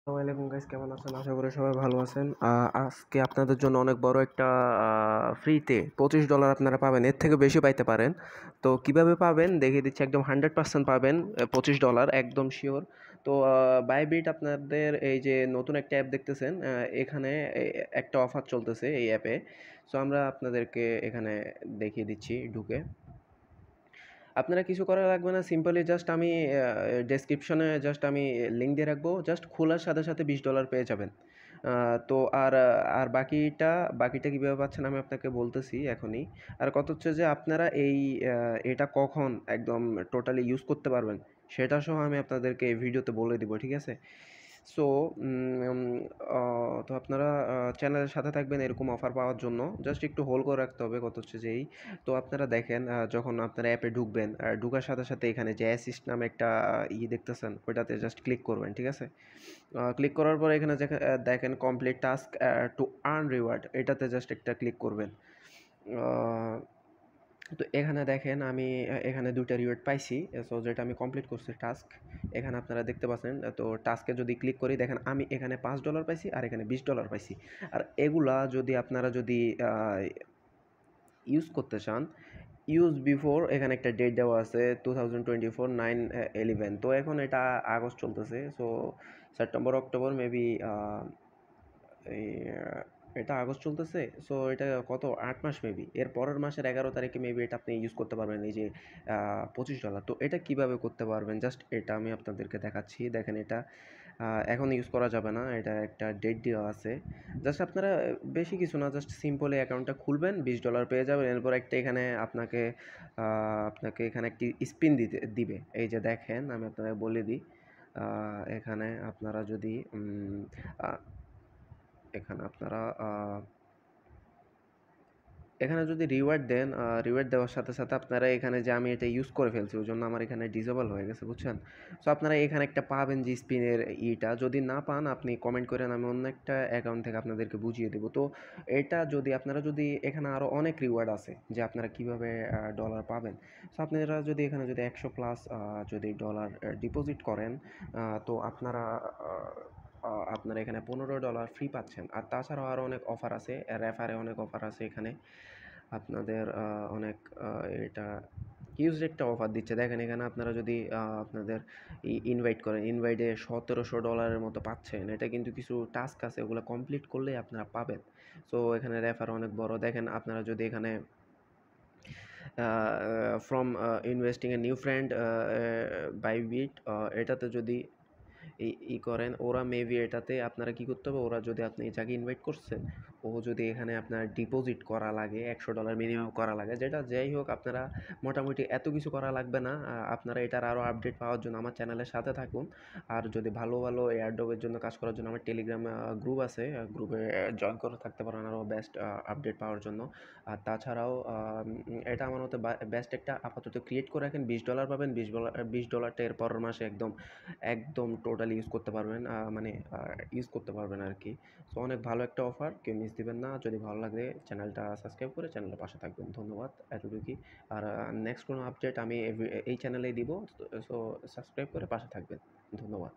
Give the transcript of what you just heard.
আসসালামু আলাইকুম গাইস, কেমন আছেন? আশা করি সবাই ভালো আছেন। আজকে আপনাদের জন্য অনেক বড় একটা ফ্রিতে $25 আপনারা পাবেন, এর থেকে বেশি পাইতে পারেন। তো কিভাবে পাবেন দেখিয়ে দিচ্ছি, একদম 100% পাবেন। $25 একদম শিওর। তো বাইবিট আপনাদের এই যে নতুন একটা অ্যাপ দেখতেছেন, এখানে একটা অফার চলতেছে এই অ্যাপে। সো আমরা আপনাদেরকে এখানে দেখিয়ে দিচ্ছি ঢুকে। আপনারা কিছু করা লাগবে না, সিম্পলি জাস্ট আমি ডেসক্রিপশনে জাস্ট আমি লিঙ্ক দিয়ে রাখবো, জাস্ট খোলার সাথে সাথে $20 পেয়ে যাবেন। তো আর বাকিটা কীভাবে পাচ্ছেন আমি আপনাকে বলতেছি এখনই। আর কথা হচ্ছে যে আপনারা এটা কখন একদম টোটালি ইউজ করতে পারবেন সেটা সহ আমি আপনাদেরকে এই ভিডিওতে বলে দিব, ঠিক আছে? সো তো আপনারা চ্যানেলের সাথে থাকবেন এরকম অফার পাওয়ার জন্য। জাস্ট একটু হোল্ড করে রাখতে হবে। কথা হচ্ছে যে তো আপনারা দেখেন, যখন আপনারা অ্যাপে ঢুকবেন, ঢুকার সাথে সাথে এখানে যে অ্যাসিস্ট নামে একটা দেখতেছেন, ওইটাতে জাস্ট ক্লিক করবেন, ঠিক আছে? ক্লিক করার পর এখানে দেখেন complete task to earn reward, এটাতে জাস্ট একটা ক্লিক করবেন। তো এখানে দেখেন আমি এখানে ২ টা রিওয়ার্ড পাইছি। সো যেটা আমি কমপ্লিট করছি টাস্ক। এখানে আপনারা দেখতে পাচ্ছেন। তো টাস্কে যদি ক্লিক করি, দেখেন আমি এখানে $5 পাইছি আর এখানে $20 পাইছি। আর এগুলা যদি আপনারা আ ইউজ করতে চান, ইউজ বিফোর এখানে একটা ডেট দেওয়া আছে 2024 9/11। তো এখন এটা আগস্ট চলতেছে। সো সেপ্টেম্বর, অক্টোবর মেবি এই এটা আগস্ট চলতেছে। সো এটা কত ৮ মাস মেবি। এর পরের মাসের ১১ তারিখে মেবি এটা আপনি ইউজ করতে পারবেন, এই যে $25। তো এটা কিভাবে করতে পারবেন জাস্ট এটা আমি আপনাদেরকে দেখাচ্ছি। দেখেন এটা এখন ইউজ করা যাবে না। এটা একটা ডেট দেওয়া আছে। জাস্ট আপনারা বেশি কিছু না, জাস্ট সিম্পলি অ্যাকাউন্টটা খুলবেন, $20 পেয়ে যাবেন। এরপর একটা এখানে আপনাকে এখানে একটি স্পিন দিবে। এই যে দেখেন আমি আপনাকে বলে দিই। এখানে আপনারা যদি আ এখানে আপনারা এখানে যদি রিওয়ার্ড দেন, রিওয়ার্ড দেওয়ার সাথে সাথে আপনারা এখানে যে আমি এটা ইউজ করে ফেলছি, ওই জন্য আমার এখানে ডিসেবল হয়ে গেছে, বুঝছেন? সো আপনারা এখানে একটা পাবেন যে স্পিনের যদি না পান আপনি কমেন্ট করেন, আমি অন্য একটা অ্যাকাউন্ট থেকে আপনাদেরকে বুঝিয়ে দেবো। তো এটা যদি আপনারা এখানে আরও অনেক রিওয়ার্ড আছে যে আপনারা কীভাবে ডলার পাবেন। সো আপনারা যদি এখানে ১০০ প্লাস যদি ডলার ডিপোজিট করেন, তো আপনারা এখানে $15 ফ্রি পাচ্ছেন। আর তাছাড়াও আরও অনেক অফার আছে, রেফারে অনেক অফার আছে এখানে। আপনাদের অনেক এটা হিউজ একটা অফার দিচ্ছে। দেখেন এখানে আপনারা যদি আপনাদের ইনভাইট করেন, ইনভাইটে $১৭০০ মতো পাচ্ছেন। এটা কিন্তু কিছু টাস্ক আছে, ওগুলো কমপ্লিট করলেই আপনারা পাবেন। সো এখানে রেফার অনেক বড়। দেখেন আপনারা যদি এখানে from investing a new friend Bybit, এটাতে যদি করেন, ওরা মেবি এটাতে আপনারা কি করতে হবে, ওরা যদি আপনি যাকে ইনভাইট করছেন, ও যদি এখানে আপনার ডিপোজিট করা লাগে $১০০ মিনিমাম করা লাগে, যেটা যাই হোক আপনারা মোটামুটি এত কিছু করা লাগবে না। আপনারা এটার আরও আপডেট পাওয়ার জন্য আমার চ্যানেলের সাথে থাকুন। আর যদি ভালো ভালো এয়ারড্রপের জন্য কাজ করার জন্য আমার টেলিগ্রাম গ্রুপ আছে, গ্রুপে জয়েন করে থাকতে পারেন আরও বেস্ট আপডেট পাওয়ার জন্য। আর তাছাড়াও এটা আমার মতে বেস্ট একটা আপাতত ক্রিয়েট করে রাখেন। $20 পাবেন। $20টা এর পরের মাসে একদম একদম টোটালি ইউজ করতে পারবেন, মানে ইউজ করতে পারবেন আর কি। সো অনেক ভালো একটা অফার, কেউ মিস দিবেন না। যদি ভালো লাগে চ্যানেলটা সাবস্ক্রাইব করে চ্যানেলের পাশে থাকবেন। ধন্যবাদ, এতটুকুই। আর নেক্সট কোনো আপডেট আমি এই চ্যানেলেই দিব। সো সাবস্ক্রাইব করে পাশে থাকবেন। ধন্যবাদ।